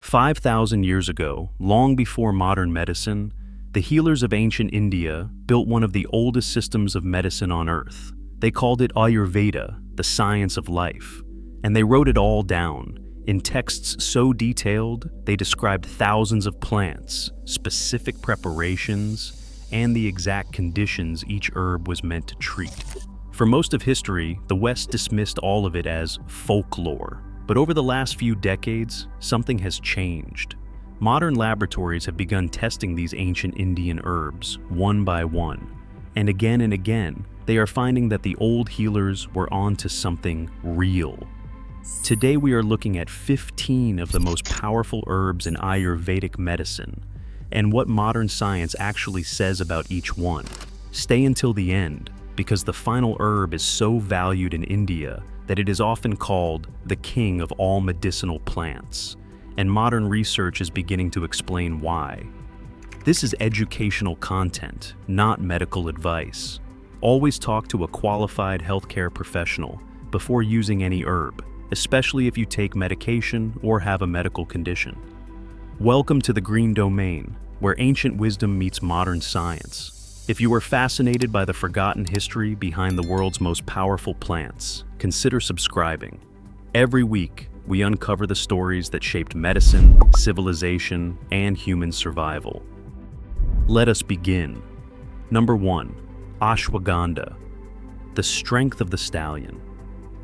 5,000 years ago, long before modern medicine, the healers of ancient India built one of the oldest systems of medicine on earth. They called it Ayurveda, the science of life, and they wrote it all down in texts so detailed they described thousands of plants, specific preparations, and the exact conditions each herb was meant to treat. For most of history, the West dismissed all of it as folklore. But over the last few decades, something has changed. Modern laboratories have begun testing these ancient Indian herbs one by one. And again, they are finding that the old healers were onto something real. Today we are looking at 15 of the most powerful herbs in Ayurvedic medicine, and what modern science actually says about each one. Stay until the end, because the final herb is so valued in India that it is often called the king of all medicinal plants, and modern research is beginning to explain why. This is educational content, not medical advice. Always talk to a qualified healthcare professional before using any herb, especially if you take medication or have a medical condition. Welcome to the Green Domain, where ancient wisdom meets modern science. If you are fascinated by the forgotten history behind the world's most powerful plants, consider subscribing. Every week, we uncover the stories that shaped medicine, civilization, and human survival. Let us begin. Number 1. Ashwagandha, the strength of the stallion.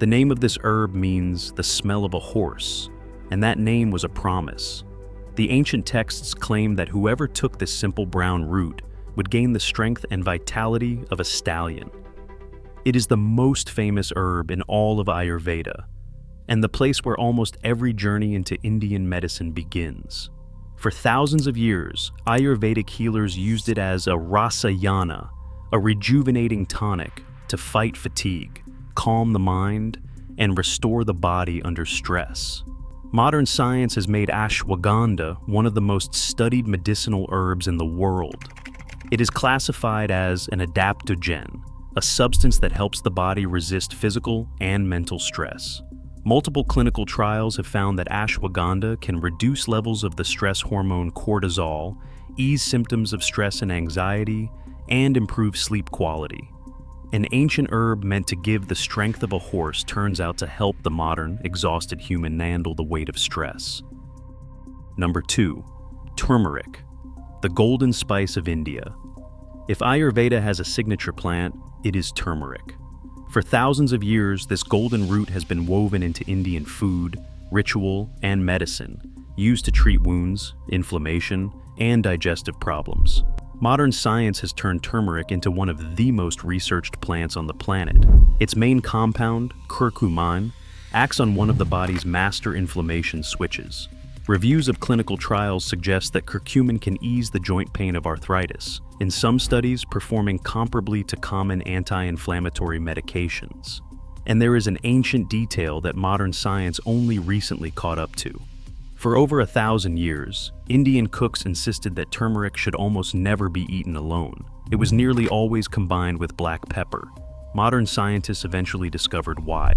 The name of this herb means the smell of a horse, and that name was a promise. The ancient texts claim that whoever took this simple brown root would gain the strength and vitality of a stallion. It is the most famous herb in all of Ayurveda, and the place where almost every journey into Indian medicine begins. For thousands of years, Ayurvedic healers used it as a rasayana, a rejuvenating tonic to fight fatigue, calm the mind, and restore the body under stress. Modern science has made ashwagandha one of the most studied medicinal herbs in the world. It is classified as an adaptogen, a substance that helps the body resist physical and mental stress. Multiple clinical trials have found that ashwagandha can reduce levels of the stress hormone cortisol, ease symptoms of stress and anxiety, and improve sleep quality. An ancient herb meant to give the strength of a horse turns out to help the modern, exhausted human handle the weight of stress. Number 2. Turmeric, the golden spice of India. If Ayurveda has a signature plant, it is turmeric. For thousands of years, this golden root has been woven into Indian food, ritual, and medicine, used to treat wounds, inflammation, and digestive problems. Modern science has turned turmeric into one of the most researched plants on the planet. Its main compound, curcumin, acts on one of the body's master inflammation switches. Reviews of clinical trials suggest that curcumin can ease the joint pain of arthritis, in some studies performing comparably to common anti-inflammatory medications. And there is an ancient detail that modern science only recently caught up to. For over 1,000 years, Indian cooks insisted that turmeric should almost never be eaten alone. It was nearly always combined with black pepper. Modern scientists eventually discovered why.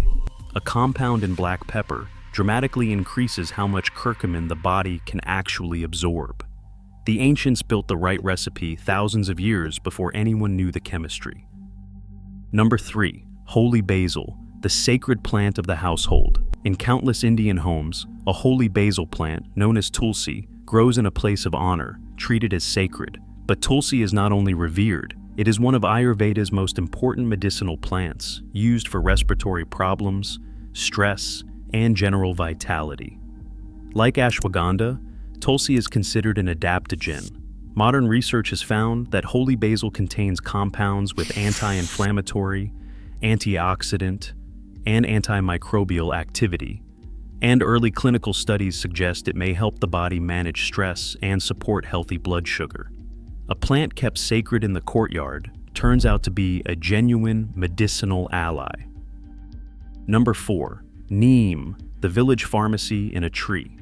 A compound in black pepper dramatically increases how much curcumin the body can actually absorb. The ancients built the right recipe thousands of years before anyone knew the chemistry. Number 3. Holy basil, the sacred plant of the household. In countless Indian homes, a holy basil plant, known as Tulsi, grows in a place of honor, treated as sacred. But Tulsi is not only revered, it is one of Ayurveda's most important medicinal plants, used for respiratory problems, stress, and general vitality. Like ashwagandha, Tulsi is considered an adaptogen. Modern research has found that holy basil contains compounds with anti-inflammatory, antioxidant, and antimicrobial activity, and early clinical studies suggest it may help the body manage stress and support healthy blood sugar. A plant kept sacred in the courtyard turns out to be a genuine medicinal ally. Number 4. Neem, the village pharmacy in a tree.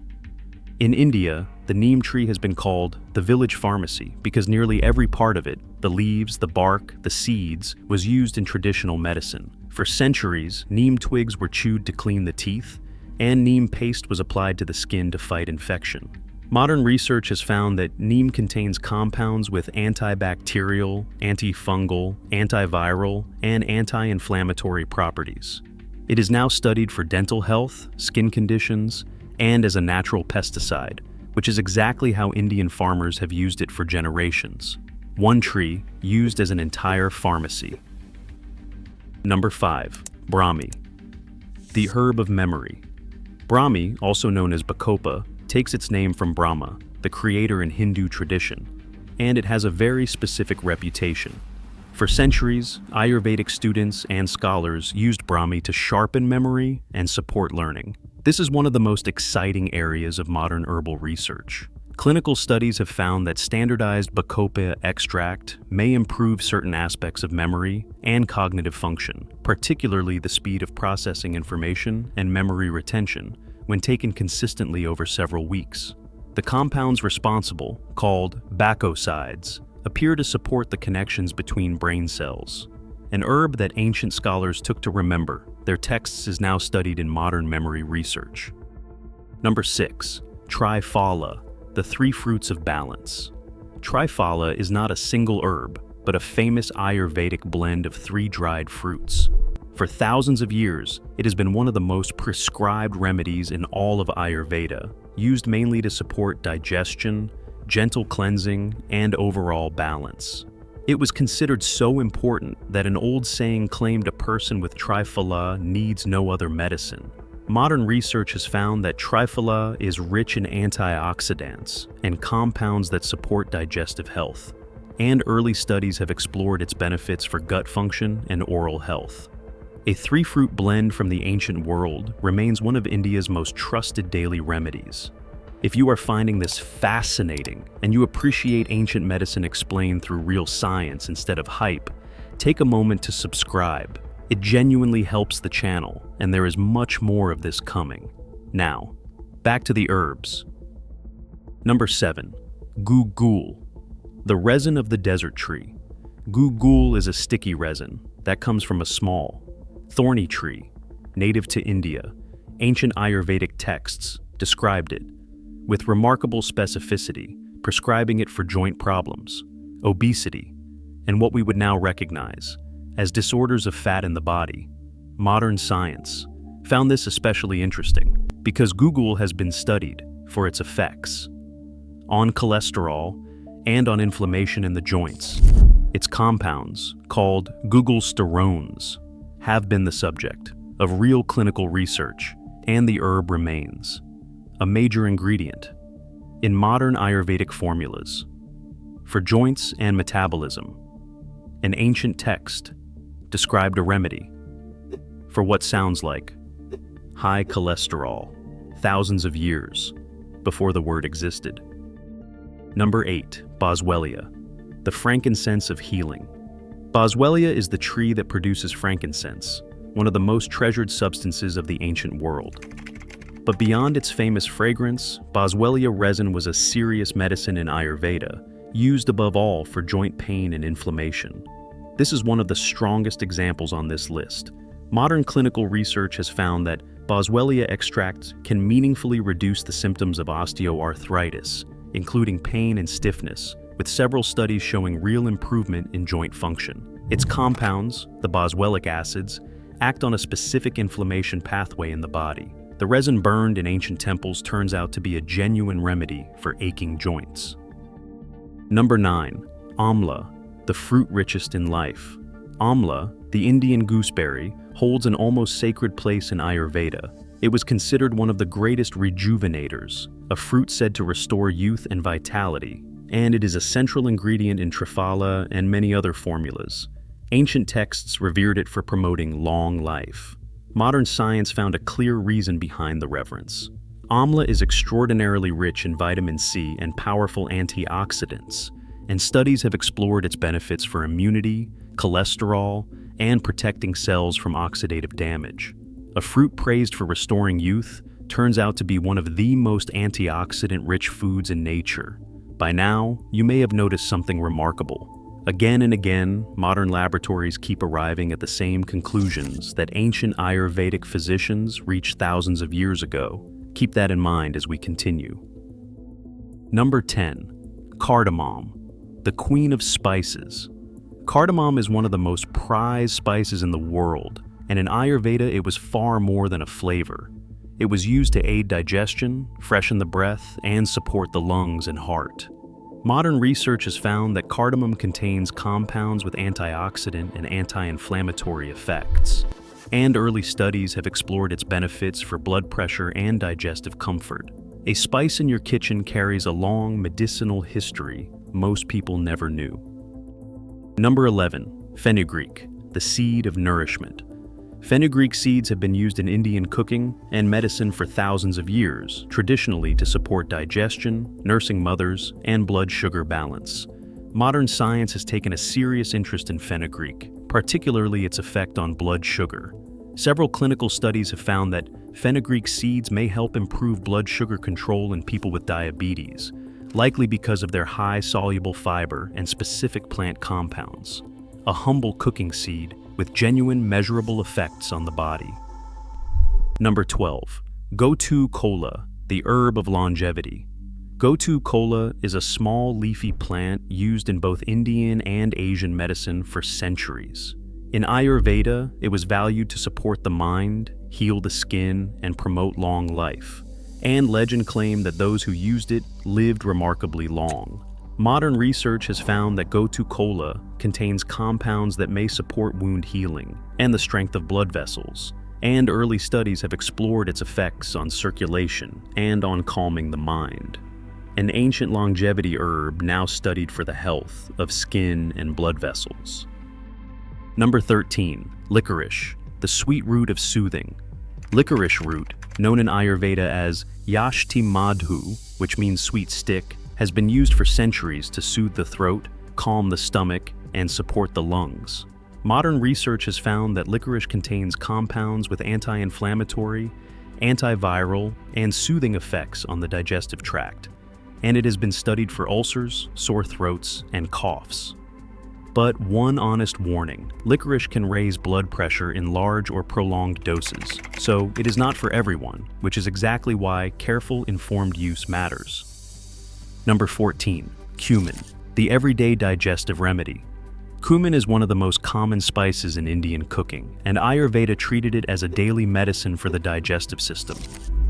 In India, the neem tree has been called the village pharmacy because nearly every part of it, the leaves, the bark, the seeds, was used in traditional medicine. For centuries, neem twigs were chewed to clean the teeth, and neem paste was applied to the skin to fight infection. Modern research has found that neem contains compounds with antibacterial, antifungal, antiviral, and anti-inflammatory properties. It is now studied for dental health, skin conditions, and as a natural pesticide, which is exactly how Indian farmers have used it for generations. One tree used as an entire pharmacy. Number 5. Brahmi. The herb of memory. Brahmi, also known as Bacopa, takes its name from Brahma, the creator in Hindu tradition, and it has a very specific reputation. For centuries, Ayurvedic students and scholars used Brahmi to sharpen memory and support learning. This is one of the most exciting areas of modern herbal research. Clinical studies have found that standardized Bacopa extract may improve certain aspects of memory and cognitive function, particularly the speed of processing information and memory retention when taken consistently over several weeks. The compounds responsible, called bacosides, appear to support the connections between brain cells. An herb that ancient scholars took to remember, their texts is now studied in modern memory research. Number 6. Triphala, the three fruits of balance. Triphala is not a single herb, but a famous Ayurvedic blend of 3 dried fruits. For thousands of years, it has been one of the most prescribed remedies in all of Ayurveda, used mainly to support digestion, gentle cleansing, and overall balance. It was considered so important that an old saying claimed a person with Triphala needs no other medicine. Modern research has found that Triphala is rich in antioxidants and compounds that support digestive health, and early studies have explored its benefits for gut function and oral health. A 3-fruit blend from the ancient world remains one of India's most trusted daily remedies. If you are finding this fascinating and you appreciate ancient medicine explained through real science instead of hype, take a moment to subscribe. It genuinely helps the channel, and there is much more of this coming. Now, back to the herbs. Number 7. Guggul, the resin of the desert tree. Guggul is a sticky resin that comes from a small, thorny tree, native to India. Ancient Ayurvedic texts described it with remarkable specificity, prescribing it for joint problems, obesity, and what we would now recognize as disorders of fat in the body. Modern science found this especially interesting because Guggul has been studied for its effects on cholesterol and on inflammation in the joints. Its compounds, called Guggulsterones, have been the subject of real clinical research, and the herb remains a major ingredient in modern Ayurvedic formulas. For joints and metabolism, an ancient text described a remedy for what sounds like high cholesterol thousands of years before the word existed. Number 8. Boswellia, the frankincense of healing. Boswellia is the tree that produces frankincense, one of the most treasured substances of the ancient world. But beyond its famous fragrance, Boswellia resin was a serious medicine in Ayurveda, used above all for joint pain and inflammation. This is one of the strongest examples on this list. Modern clinical research has found that Boswellia extract can meaningfully reduce the symptoms of osteoarthritis, including pain and stiffness, with several studies showing real improvement in joint function. Its compounds, the boswellic acids, act on a specific inflammation pathway in the body. The resin burned in ancient temples turns out to be a genuine remedy for aching joints. Number 9. Amla, the fruit richest in life. Amla, the Indian gooseberry, holds an almost sacred place in Ayurveda. It was considered one of the greatest rejuvenators, a fruit said to restore youth and vitality, and it is a central ingredient in Triphala and many other formulas. Ancient texts revered it for promoting long life. Modern science found a clear reason behind the reverence. Amla is extraordinarily rich in vitamin C and powerful antioxidants, and studies have explored its benefits for immunity, cholesterol, and protecting cells from oxidative damage. A fruit praised for restoring youth turns out to be one of the most antioxidant-rich foods in nature. By now, you may have noticed something remarkable. Again and again, modern laboratories keep arriving at the same conclusions that ancient Ayurvedic physicians reached thousands of years ago. Keep that in mind as we continue. Number 10. Cardamom, the queen of spices. Cardamom is one of the most prized spices in the world, and in Ayurveda it was far more than a flavor. It was used to aid digestion, freshen the breath, and support the lungs and heart. Modern research has found that cardamom contains compounds with antioxidant and anti-inflammatory effects, and early studies have explored its benefits for blood pressure and digestive comfort. A spice in your kitchen carries a long medicinal history most people never knew. Number 11. Fenugreek, the seed of nourishment. Fenugreek seeds have been used in Indian cooking and medicine for thousands of years, traditionally to support digestion, nursing mothers, and blood sugar balance. Modern science has taken a serious interest in fenugreek, particularly its effect on blood sugar. Several clinical studies have found that fenugreek seeds may help improve blood sugar control in people with diabetes, likely because of their high soluble fiber and specific plant compounds. A humble cooking seed with genuine measurable effects on the body. Number 12. Gotu kola, the herb of longevity. Gotu kola is a small leafy plant used in both Indian and Asian medicine for centuries. In Ayurveda, it was valued to support the mind, heal the skin, and promote long life. And legend claimed that those who used it lived remarkably long. Modern research has found that Gotu kola contains compounds that may support wound healing and the strength of blood vessels, and early studies have explored its effects on circulation and on calming the mind. An ancient longevity herb now studied for the health of skin and blood vessels. Number 13. Licorice, the sweet root of soothing. Licorice root, known in Ayurveda as Yashtimadhu, which means sweet stick, has been used for centuries to soothe the throat, calm the stomach, and support the lungs. Modern research has found that licorice contains compounds with anti-inflammatory, antiviral, and soothing effects on the digestive tract, and it has been studied for ulcers, sore throats, and coughs. But one honest warning, licorice can raise blood pressure in large or prolonged doses, so it is not for everyone, which is exactly why careful, informed use matters. Number 14. Cumin, the everyday digestive remedy. Cumin is one of the most common spices in Indian cooking, and Ayurveda treated it as a daily medicine for the digestive system.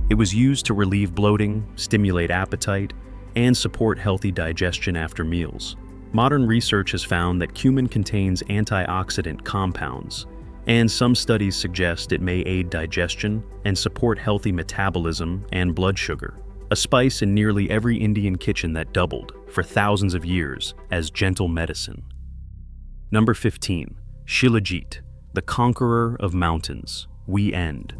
It was used to relieve bloating, stimulate appetite, and support healthy digestion after meals. Modern research has found that cumin contains antioxidant compounds, and some studies suggest it may aid digestion and support healthy metabolism and blood sugar. A spice in nearly every Indian kitchen that doubled, for thousands of years, as gentle medicine. Number 15. Shilajit, the conqueror of mountains. We end.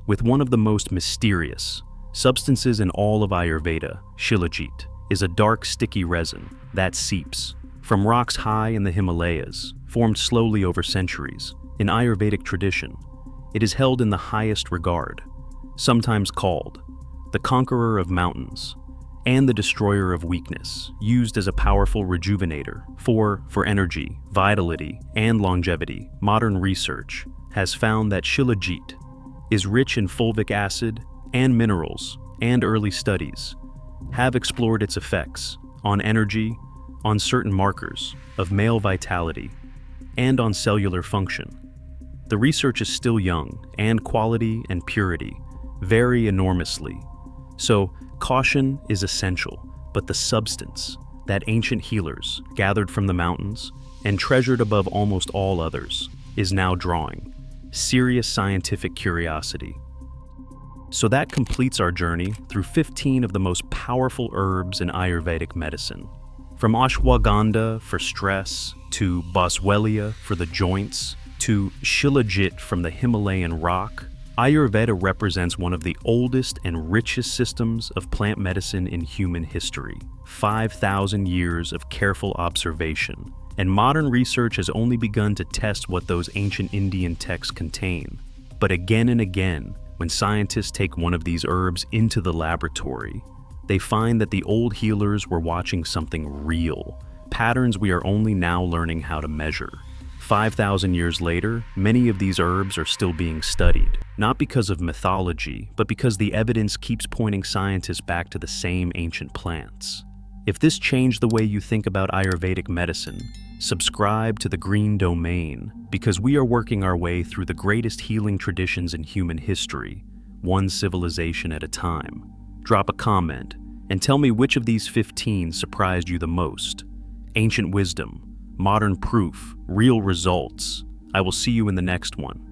With one of the most mysterious substances in all of Ayurveda, Shilajit is a dark, sticky resin that seeps from rocks high in the Himalayas, formed slowly over centuries. In Ayurvedic tradition, it is held in the highest regard, sometimes called the conqueror of mountains, and the destroyer of weakness, used as a powerful rejuvenator for energy, vitality, and longevity. Modern research has found that Shilajit is rich in fulvic acid and minerals, and early studies have explored its effects on energy, on certain markers of male vitality, and on cellular function. The research is still young, and quality and purity vary enormously. So, caution is essential, but the substance that ancient healers gathered from the mountains and treasured above almost all others is now drawing serious scientific curiosity. So that completes our journey through 15 of the most powerful herbs in Ayurvedic medicine. From Ashwagandha for stress, to Boswellia for the joints, to Shilajit from the Himalayan rock, Ayurveda represents one of the oldest and richest systems of plant medicine in human history. 5,000 years of careful observation, and modern research has only begun to test what those ancient Indian texts contain. But again and again, when scientists take one of these herbs into the laboratory, they find that the old healers were watching something real, patterns we are only now learning how to measure. 5,000 years later, many of these herbs are still being studied, not because of mythology, but because the evidence keeps pointing scientists back to the same ancient plants. If this changed the way you think about Ayurvedic medicine, subscribe to the Green Domain, because we are working our way through the greatest healing traditions in human history, one civilization at a time. Drop a comment and tell me which of these 15 surprised you the most. Ancient wisdom, modern proof, real results. I will see you in the next one.